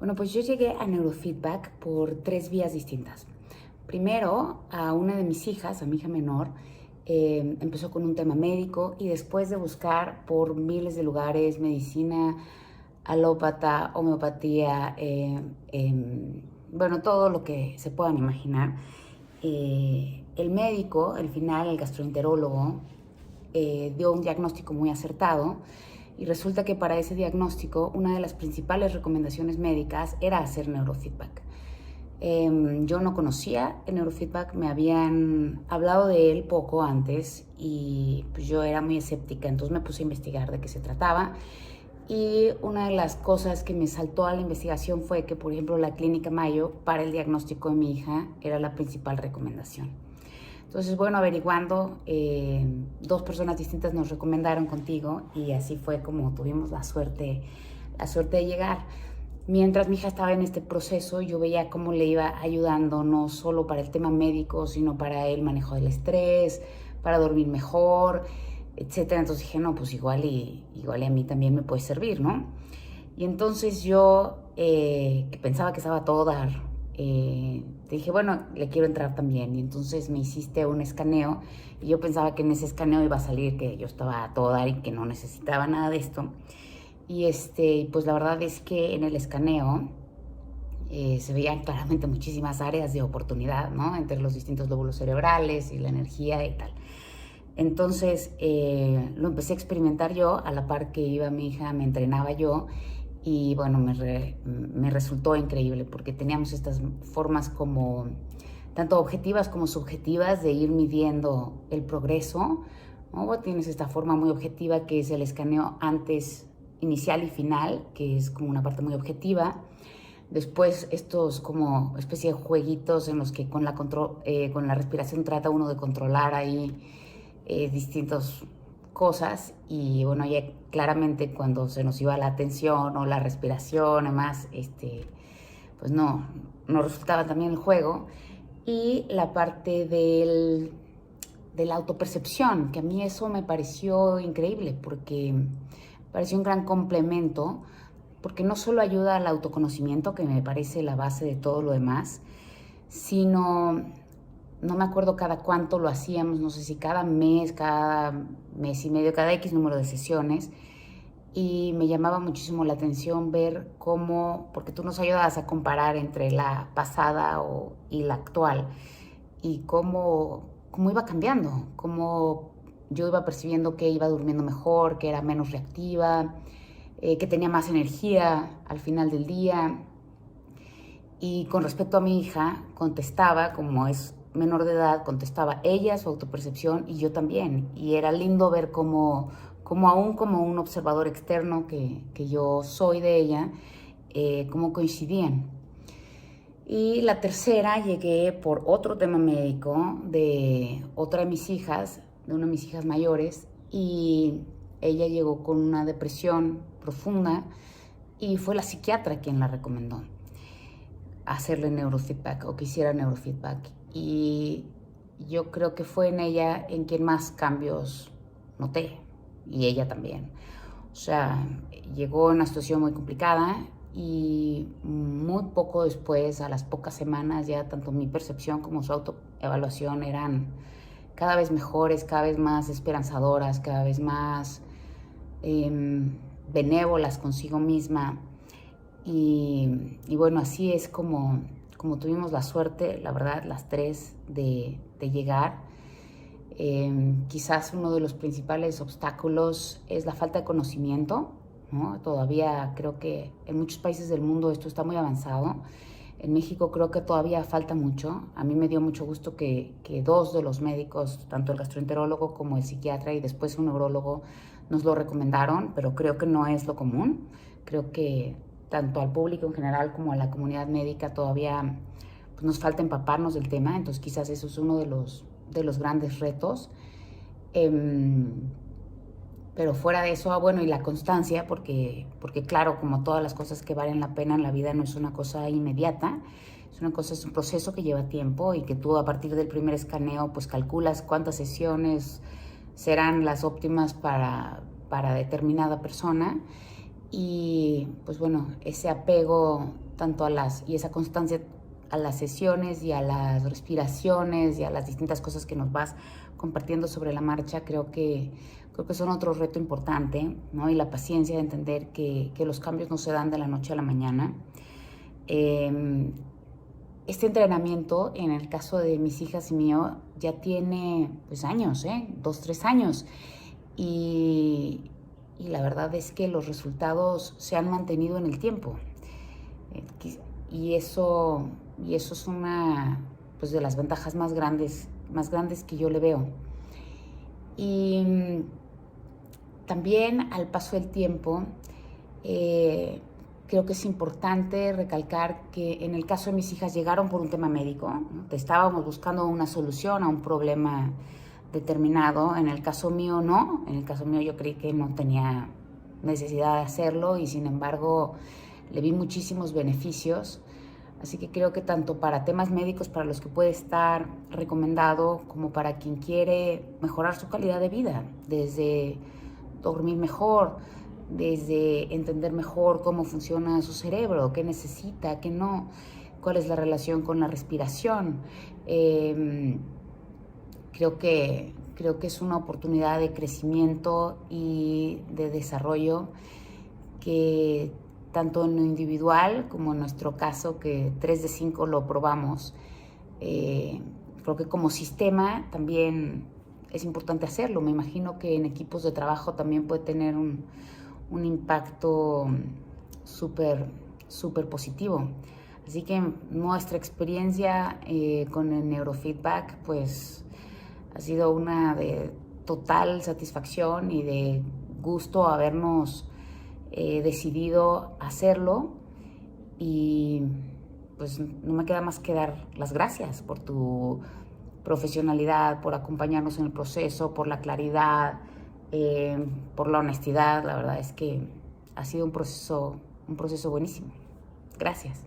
Bueno, pues yo llegué a neurofeedback por tres vías distintas. Primero, a una de mis hijas, a mi hija menor, empezó con un tema médico y después de buscar por miles de lugares, medicina, alópata, homeopatía, bueno, todo lo que se puedan imaginar, el médico, al final el gastroenterólogo, dio un diagnóstico muy acertado y resulta que para ese diagnóstico una de las principales recomendaciones médicas era hacer neurofeedback. Yo no conocía el neurofeedback, me habían hablado de él poco antes y pues yo era muy escéptica, entonces me puse a investigar de qué se trataba. Y una de las cosas que me saltó a la investigación fue que, por ejemplo, la Clínica Mayo para el diagnóstico de mi hija era la principal recomendación. Entonces, bueno, averiguando, dos personas distintas nos recomendaron contigo y así fue como tuvimos la suerte de llegar. Mientras mi hija estaba en este proceso, yo veía cómo le iba ayudando, no solo para el tema médico, sino para el manejo del estrés, para dormir mejor, etcétera. Entonces dije, no, pues igual a mí también me puede servir, ¿no? Y entonces yo, que pensaba que estaba a todo dar, te dije, bueno, le quiero entrar también. Y entonces me hiciste un escaneo y yo pensaba que en ese escaneo iba a salir que yo estaba a todo dar y que no necesitaba nada de esto. Y pues la verdad es que en el escaneo se veían claramente muchísimas áreas de oportunidad, ¿no? Entre los distintos lóbulos cerebrales y la energía y tal. Entonces lo empecé a experimentar yo, a la par que iba mi hija, me entrenaba yo y bueno, me resultó increíble porque teníamos estas formas como tanto objetivas como subjetivas de ir midiendo el progreso, ¿no? Tienes esta forma muy objetiva que es el escaneo antes, inicial y final, que es como una parte muy objetiva. Después estos como especie de jueguitos en los que con la respiración trata uno de controlar ahí distintas cosas y bueno, ya claramente cuando se nos iba la atención o la respiración, además, pues no resultaba también el juego. Y la parte de la autopercepción, que a mí eso me pareció increíble porque pareció un gran complemento, porque no solo ayuda al autoconocimiento, que me parece la base de todo lo demás, sino, no me acuerdo cada cuánto lo hacíamos, no sé si cada mes y medio, cada X número de sesiones, y me llamaba muchísimo la atención ver cómo, porque tú nos ayudabas a comparar entre la pasada y la actual, y cómo iba cambiando, cómo yo iba percibiendo que iba durmiendo mejor, que era menos reactiva, que tenía más energía al final del día. Y con respecto a mi hija, contestaba, como es menor de edad, contestaba ella su autopercepción y yo también. Y era lindo ver cómo aún como un observador externo que yo soy de ella, cómo coincidían. Y la tercera llegué por otro tema médico de otra de mis hijas, de una de mis hijas mayores, y ella llegó con una depresión profunda y fue la psiquiatra quien la recomendó hacerle neurofeedback o que hiciera neurofeedback. Y yo creo que fue en ella en quien más cambios noté, y ella también. O sea, llegó en una situación muy complicada y muy poco después, a las pocas semanas, ya tanto mi percepción como su autoevaluación eran cada vez mejores, cada vez más esperanzadoras, cada vez más benévolas consigo misma. Y bueno, así es como tuvimos la suerte, la verdad, las tres, de llegar. Quizás uno de los principales obstáculos es la falta de conocimiento, ¿no? Todavía creo que en muchos países del mundo esto está muy avanzado. En México creo que todavía falta mucho. A mí me dio mucho gusto que dos de los médicos, tanto el gastroenterólogo como el psiquiatra y después un neurólogo, nos lo recomendaron, pero creo que no es lo común. Creo que tanto al público en general como a la comunidad médica todavía pues, nos falta empaparnos del tema, entonces quizás eso es uno de los grandes retos. Pero fuera de eso, bueno, y la constancia, porque claro, como todas las cosas que valen la pena en la vida, no es una cosa inmediata, es un proceso que lleva tiempo y que tú a partir del primer escaneo pues calculas cuántas sesiones serán las óptimas para determinada persona. Y pues bueno, ese apego tanto y esa constancia a las sesiones y a las respiraciones y a las distintas cosas que nos vas compartiendo sobre la marcha, creo que son otro reto importante, ¿no? Y la paciencia de entender que los cambios no se dan de la noche a la mañana. Este entrenamiento, en el caso de mis hijas y mío, ya tiene pues años, 2, 3 años. Y la verdad es que los resultados se han mantenido en el tiempo. Y eso es una pues, de las ventajas más grandes que yo le veo. Y también al paso del tiempo, creo que es importante recalcar que en el caso de mis hijas llegaron por un tema médico, ¿no? Estábamos buscando una solución a un problema determinado. En el caso mío no, en el caso mío yo creí que no tenía necesidad de hacerlo y sin embargo le vi muchísimos beneficios. Así que creo que tanto para temas médicos, para los que puede estar recomendado, como para quien quiere mejorar su calidad de vida, desde dormir mejor, desde entender mejor cómo funciona su cerebro, qué necesita, qué no, cuál es la relación con la respiración. Creo que es una oportunidad de crecimiento y de desarrollo que tanto en lo individual como en nuestro caso, que 3 de 5 lo probamos, creo que como sistema también es importante hacerlo. Me imagino que en equipos de trabajo también puede tener un impacto súper positivo. Así que nuestra experiencia con el neurofeedback pues ha sido una de total satisfacción y de gusto habernos decidido hacerlo, y pues no me queda más que dar las gracias por tu profesionalidad, por acompañarnos en el proceso, por la claridad, por la honestidad. La verdad es que ha sido un proceso buenísimo. Gracias.